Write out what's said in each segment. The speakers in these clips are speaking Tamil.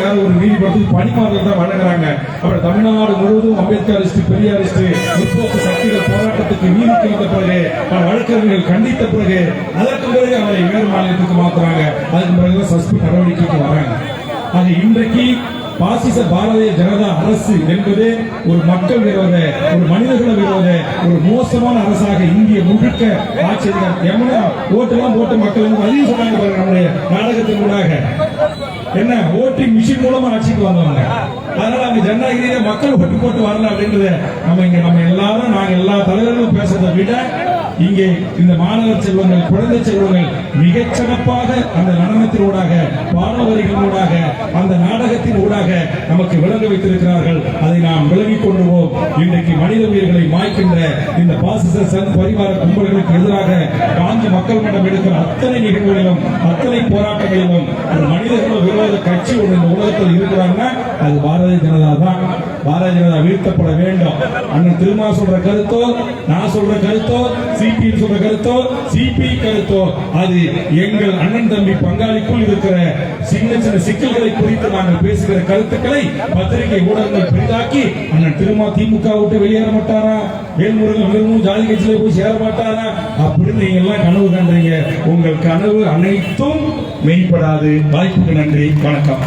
யாரும் ஒரு நீதிமன்றத்துக்கு பணிமாறல் தான் வழங்குறாங்க. அப்புறம் தமிழ்நாடு முழுவதும் அம்பேத்கரிஸ்ட் பெரியாரிஸ்ட் முற்போக்கு சக்திகள் போராட்டத்துக்கு நீதி கிடைத்த பிறகு வழக்கறிஞர்கள் கண்டித்த பிறகு அதற்கு பிறகு அவரை வேறு மாநிலத்துக்கு மாத்துறாங்க. அதுக்கு பிறகு சஸ்பெண்ட் நடவடிக்கைக்கு வராங்க. ஆக இன்றைக்கு பாசிச பாரதிய ஜனதா அரசு என்பது ஒரு மக்கள் விரோத, ஒரு மனிதகுல விரோத, ஒரு மோசமான அரசாக இந்திய முழுக்க ஆட்சி ஓட்டெல்லாம் போட்டு மக்கள் அதிகம் சொன்னாங்க. நம்முடைய நாடகத்தின் ஊடாக என்ன ஓட்டிங் மிஷின் மூலமா ஆட்சிக்கு வந்தவங்க. அதனால அவங்க ஜனநாயக மக்கள் ஓட்டு போட்டு வரல அப்படின்றத நம்ம எல்லாரும் நாங்க எல்லா தலைவர்களும் பேசுறதை விட இங்கே இந்த மாணவர் செல்வங்கள், குழந்தை செல்வங்கள் மிகச் சிறப்பாக அந்த நடனத்தின் ஊடாக, பாடவரிகளின் ஊடாக, அந்த நாடகத்தின் ஊடாக நமக்கு விளங்க வைத்திருக்கிறார்கள். அதை நாம் விளங்கிக் கொண்டுவோம். இன்றைக்கு மனித உயிர்களை மாய்க்கின்ற இந்த பாசிச சங் பரிவார கும்பல்களுக்கு எதிராக காஞ்சி மக்கள் மன்றம் எடுக்கிற அத்தனை நிகழ்வுகளிலும், அத்தனை போராட்டங்களிலும் ஒரு மனிதர்கள் விரோத கட்சி ஒன்று இந்த உலகத்தில் இருக்கிறாங்கன்னா அது பாரதிய ஜனதா தான். பாரதிய ஜனதா வீழ்த்தப்பட வேண்டும். அண்ணன் திருமா சொல்ற கருத்தோ, நான் சொல்ற கருத்தோ, சிபி சொல்ற கருத்தோ, சிபி கருத்தோ, அது எங்கள் அண்ணன் தம்பி பங்காளிக்குள் இருக்கிற சின்ன சின்ன சிக்கல்களை குறித்து நாங்கள் பேசுகிற கருத்துக்களை பத்திரிகை ஊடகங்கள் பெரிதாக்கி அண்ணன் திருமா திமுக விட்டு வெளியேற மாட்டாரா, வேல்முருகன் ஜாதி கட்சியில போய் சேர மாட்டாரா அப்படின்னு நீங்க எல்லாம் கனவு கண்டீங்க. உங்கள் கனவு அனைத்தும் மெய்ப்படாது. வாய்ப்புக்கு நன்றி, வணக்கம்.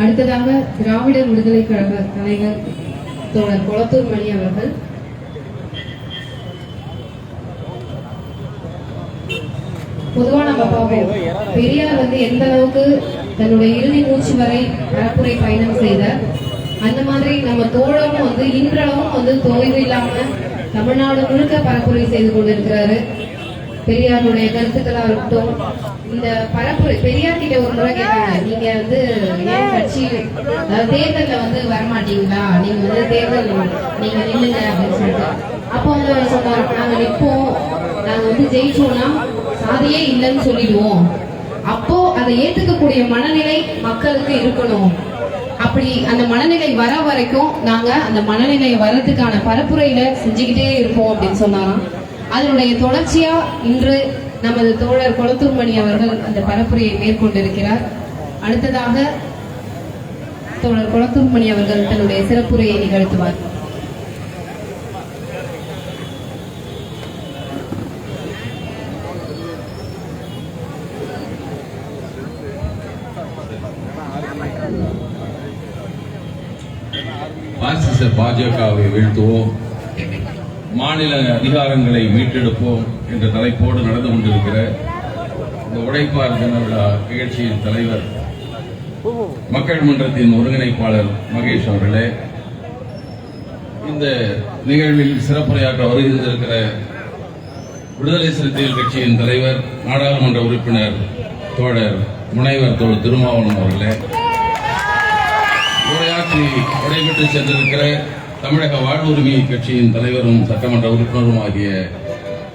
அடுத்ததாக திராவிடர் விடுதலை கழக தலைவர் தோழர் கொளத்தூர் மணி அவர்கள். பொதுவா நம்ம பார்ப்போம், பெரியார் எந்த அளவுக்கு தன்னுடைய இறுதி மூச்சு வரை பரப்புரை பயணம் செய்தார். அந்த மாதிரி நம்ம தோழரும் இன்றளவும் தொய்வு இல்லாம தமிழ்நாடு முழுக்க பரப்புரை செய்து கொண்டிருக்கிறாரு. பெரியாருடைய கருத்துக்களா இருக்கட்டும், இந்த பரப்புரை பெரியார் கிட்ட ஒரு முறை கேட்டாங்க, நீங்க ஏன் கட்சி தேர்தல்ல வரமாட்டீங்களா, நீங்க தேர்தல் நீங்க நில்லுங்க அப்படின்னு சொல்லிட்டு. அப்போ அவர் சொன்னார், நாங்க நிற்போம், நாங்க ஜெயிச்சோம்னா சாதியே இல்லைன்னு சொல்லிடுவோம். அப்போ அதை ஏத்துக்கக்கூடிய மனநிலை மக்களுக்கு இருக்கணும். அப்படி அந்த மனநிலை வர வரைக்கும் நாங்க அந்த மனநிலை வர்றதுக்கான பரப்புரையில செஞ்சுக்கிட்டே இருப்போம் அப்படின்னு சொன்னாராம். அதனுடைய தொடர்ச்சியா இன்று நமது தோழர் கொளத்தூர் மணி அவர்கள் அந்த பரப்புரையை மேற்கொண்டிருக்கிறார். அடுத்ததாக தோழர் கொளத்தூர் மணி அவர்கள் தன்னுடைய சிறப்புரையை நிகழ்த்துவார். பாசிச பாஜகவை வீழ்த்துவோம், மாநில அதிகாரங்களை மீட்டெடுப்போம் என்ற தலைப்போடு நடந்து கொண்டிருக்கிற இந்த உடைப்பார் தின விழா நிகழ்ச்சியின் தலைவர், மக்கள் மன்றத்தின் ஒருங்கிணைப்பாளர் மகேஷ் அவர்களே, இந்த நிகழ்வில் சிறப்புரையாற்ற வருகின்றிருக்கிற விடுதலை சிறுத்தைகள் கட்சியின் தலைவர், நாடாளுமன்ற உறுப்பினர் தோழர் முனைவர் தோழர் திருமாவளவன் அவர்களே, உரையாற்றி விடைபெற்று சென்றிருக்கிற தமிழக வாழ்வுரிமை கட்சியின் தலைவரும் சட்டமன்ற உறுப்பினரும் ஆகிய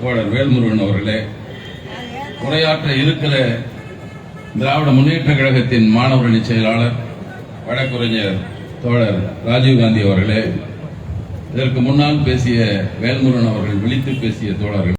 தோழர் வேல்முருகன் அவர்களே, உரையாற்ற இருக்கிற திராவிட முன்னேற்ற கழகத்தின் மாணவரணி செயலாளர் வழக்கறிஞர் தோழர் ராஜீவ்காந்தி அவர்களே, இதற்கு முன்னால் பேசிய வேல்முருகன் அவர்கள் விழித்து பேசிய தோழர்கள்